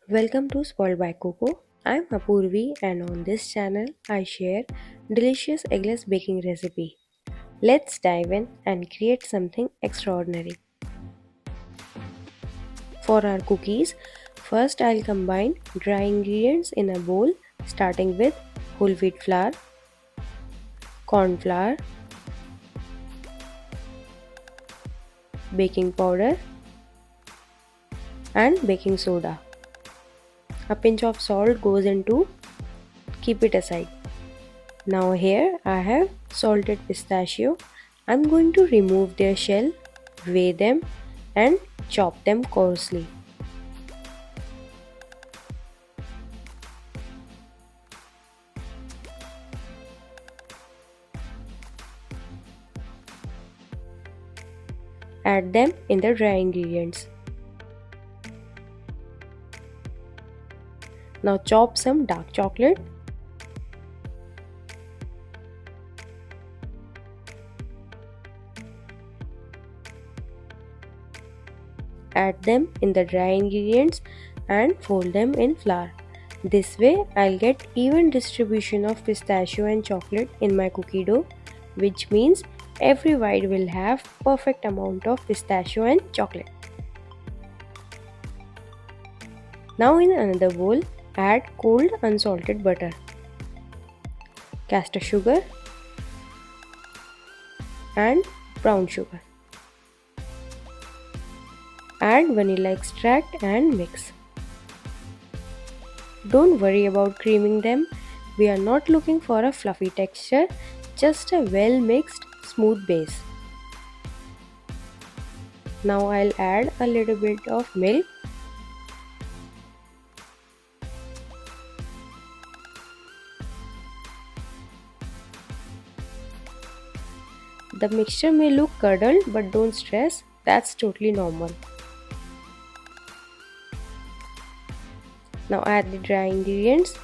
Welcome to Spoiled by Coco. I'm Apurvi and on this channel I share delicious eggless baking recipe. Let's dive in and create something extraordinary. For our cookies, first I'll combine dry ingredients in a bowl starting with whole wheat flour, corn flour, baking powder and baking soda. A pinch of salt goes into, keep it aside. Now here I have salted pistachio. I'm going to remove their shell, weigh them and chop them coarsely. Add them in the dry ingredients. Now chop some dark chocolate. Add them in the dry ingredients and fold them in flour. This way I'll get even distribution of pistachio and chocolate in my cookie dough, which means every bite will have perfect amount of pistachio and chocolate. Now in another bowl, add cold unsalted butter, caster sugar and brown sugar. Add vanilla extract and mix. Don't worry about creaming them. We are not looking for a fluffy texture, just a well mixed smooth base. Now I'll add a little bit of milk. The mixture may look curdled, but don't stress, that's totally normal. Now add the dry ingredients.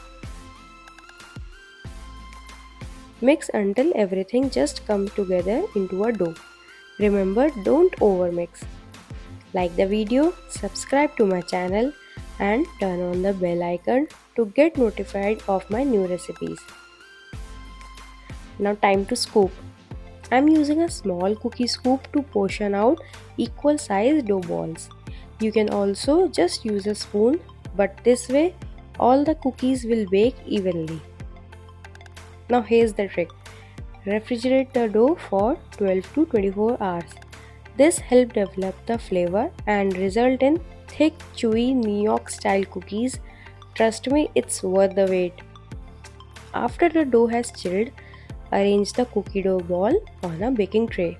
Mix until everything just comes together into a dough. Remember, don't overmix. Like the video, subscribe to my channel and turn on the bell icon to get notified of my new recipes. Now time to scoop. I'm using a small cookie scoop to portion out equal sized dough balls. You can also just use a spoon, but this way all the cookies will bake evenly. Now here's the trick. Refrigerate the dough for 12 to 24 hours. This helps develop the flavor and result in thick, chewy New York style cookies. Trust me, it's worth the wait. After the dough has chilled, arrange the cookie dough ball on a baking tray.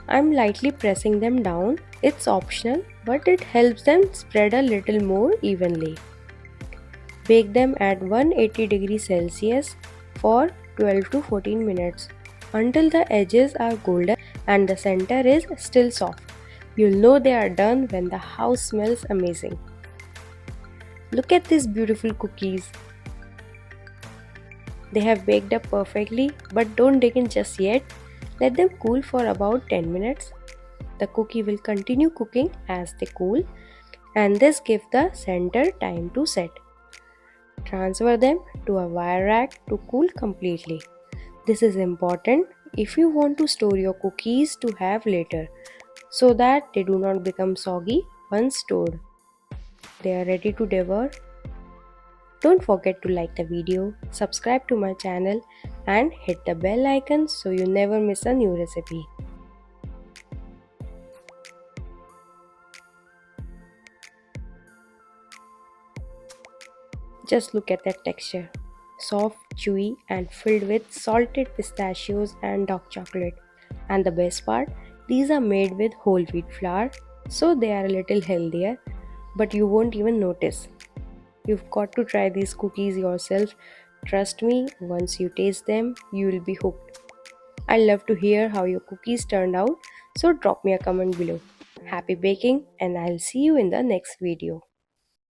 I'm lightly pressing them down. It's optional, but it helps them spread a little more evenly. Bake them at 180 degrees Celsius for 12 to 14 minutes until the edges are golden and the center is still soft. You'll know they are done when the house smells amazing. Look at these beautiful cookies. They have baked up perfectly, but don't dig in just yet. Let them cool for about 10 minutes. The cookie will continue cooking as they cool, and this gives the center time to set. Transfer them to a wire rack to cool completely. This is important if you want to store your cookies to have later, so that they do not become soggy once stored. They are ready to devour. Don't forget to like the video, subscribe to my channel and hit the bell icon so you never miss a new recipe. Just look at that texture. Soft, chewy and filled with salted pistachios and dark chocolate. And the best part, these are made with whole wheat flour, so they are a little healthier, but you won't even notice. You've got to try these cookies yourself. Trust me, once you taste them, you will be hooked. I love to hear how your cookies turned out, so drop me a comment below. Happy baking and I'll see you in the next video.